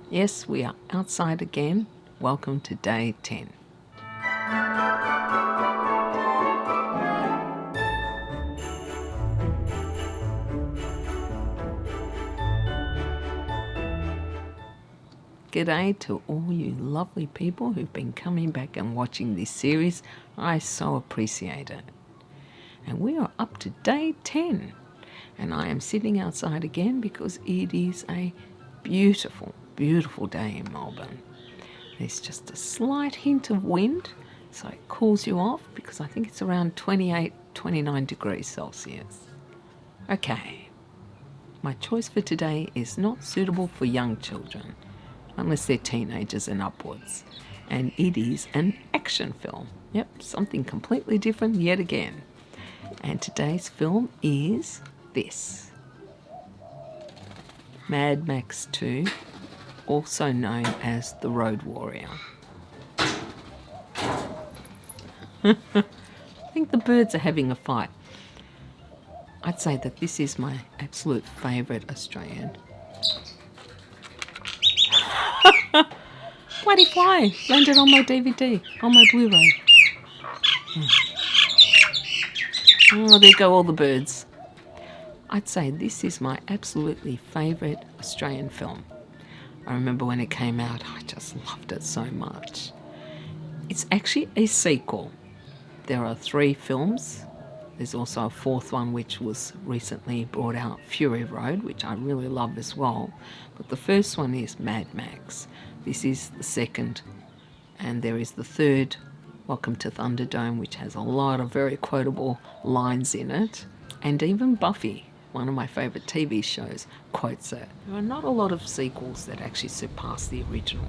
Yes, we are outside again. Welcome to day 10. G'day to all you lovely people who've been coming back and watching this series. I so appreciate it. And we are up to day 10. And I am sitting outside again because it is a beautiful, beautiful day in Melbourne. There's just a slight hint of wind, so it cools you off because I think it's around 28, 29 degrees Celsius. Okay, my choice for today is not suitable for young children, unless they're teenagers and upwards. And it is an action film. Yep, something completely different yet again. And today's film is this. Mad Max 2, also known as The Road Warrior. I think the birds are having a fight. I'd say that this is my absolute favourite Australian. Bloody fly! Landed on my DVD, on my Blu-ray. Oh, there go all the birds. I'd say this is my absolutely favourite Australian film. I remember when it came out, I just loved it so much. It's actually a sequel. There are 3 films. There's also a 4th one which was recently brought out, Fury Road, which I really love as well. But the first one is Mad Max. This is the 2nd. And there is the 3rd, Welcome to Thunderdome, which has a lot of very quotable lines in it. And even Buffy, one of my favourite TV shows, quotes it. There are not a lot of sequels that actually surpass the original,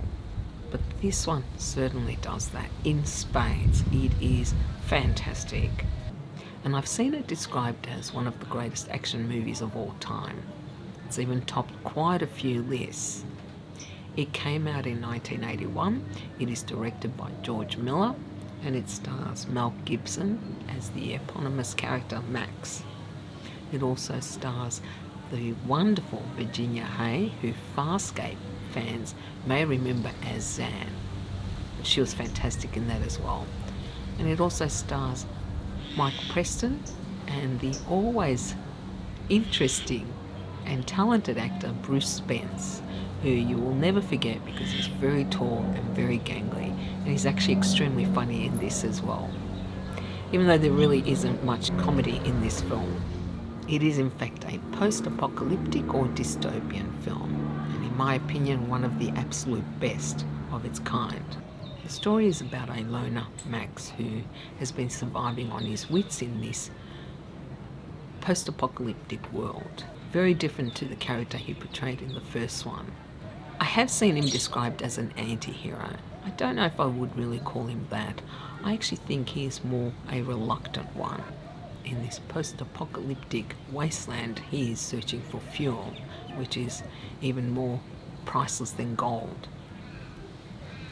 but this one certainly does that in spades. It is fantastic. And I've seen it described as one of the greatest action movies of all time. It's even topped quite a few lists. It came out in 1981. It is directed by George Miller, and it stars Mel Gibson as the eponymous character Max. It also stars the wonderful Virginia Hay, who Farscape fans may remember as Zan. She was fantastic in that as well. And it also stars Michael Preston and the always interesting and talented actor Bruce Spence, who you will never forget because he's very tall and very gangly, and he's actually extremely funny in this as well. Even though there really isn't much comedy in this film, it is in fact a post-apocalyptic or dystopian film, and in my opinion one of the absolute best of its kind. The story is about a loner, Max, who has been surviving on his wits in this post-apocalyptic world. Very different to the character he portrayed in the first one. I have seen him described as an anti-hero. I don't know if I would really call him that. I actually think he is more a reluctant one. In this post-apocalyptic wasteland, he is searching for fuel, which is even more priceless than gold.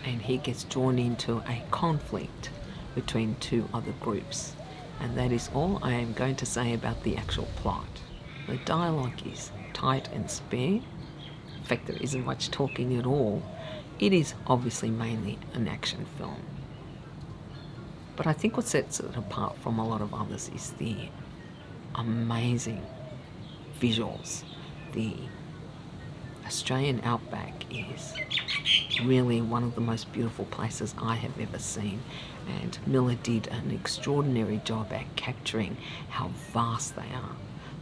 And he gets drawn into a conflict between 2 other groups. And that is all I am going to say about the actual plot. The dialogue is tight and spare. In fact, there isn't much talking at all. It is obviously mainly an action film. But I think what sets it apart from a lot of others is the amazing visuals. The Australian outback is really one of the most beautiful places I have ever seen, and Miller did an extraordinary job at capturing how vast they are.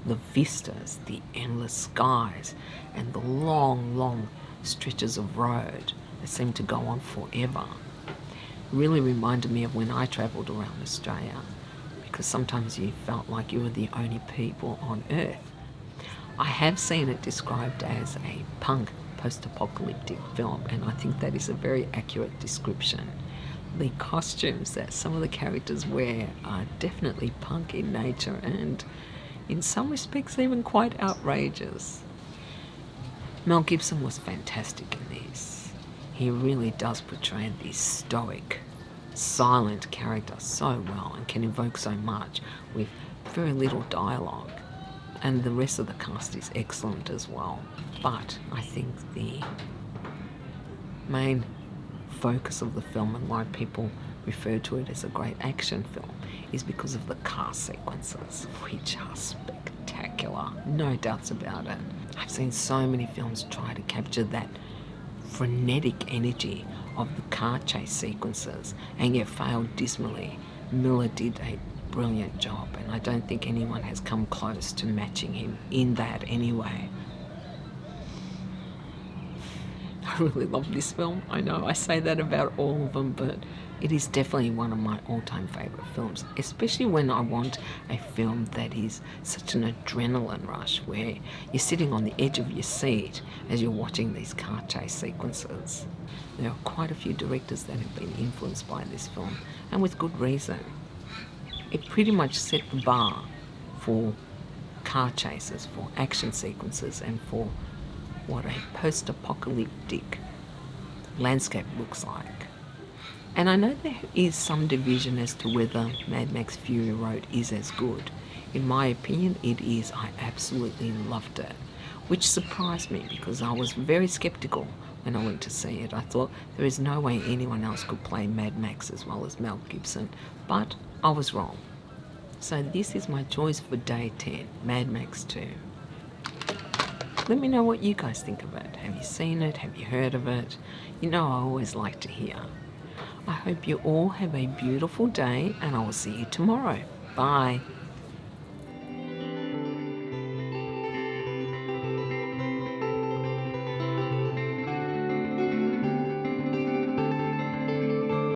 The vistas, the endless skies, and the long, long stretches of road that seem to go on forever. Really reminded me of when I travelled around Australia, because sometimes you felt like you were the only people on Earth. I have seen it described as a punk post-apocalyptic film, and I think that is a very accurate description. The costumes that some of the characters wear are definitely punk in nature, and in some respects even quite outrageous. Mel Gibson was fantastic in this. He really does portray this stoic, silent character so well and can evoke so much with very little dialogue. And the rest of the cast is excellent as well. But I think the main focus of the film and why people refer to it as a great action film is because of the car sequences, which are spectacular, no doubts about it. I've seen so many films try to capture that frenetic energy of the car chase sequences and yet failed dismally. Miller did a brilliant job, and I don't think anyone has come close to matching him in that anyway. I really love this film. I know I say that about all of them, but it is definitely one of my all-time favourite films, especially when I want a film that is such an adrenaline rush where you're sitting on the edge of your seat as you're watching these car chase sequences. There are quite a few directors that have been influenced by this film, and with good reason. It pretty much set the bar for car chases, for action sequences, and for what a post-apocalyptic landscape looks like. And I know there is some division as to whether Mad Max Fury Road is as good. In my opinion, it is. I absolutely loved it, which surprised me because I was very skeptical when I went to see it. I thought there is no way anyone else could play Mad Max as well as Mel Gibson, but I was wrong. So this is my choice for day 10, Mad Max 2. Let me know what you guys think of it. Have you seen it? Have you heard of it? You know I always like to hear. I hope you all have a beautiful day, and I will see you tomorrow. Bye.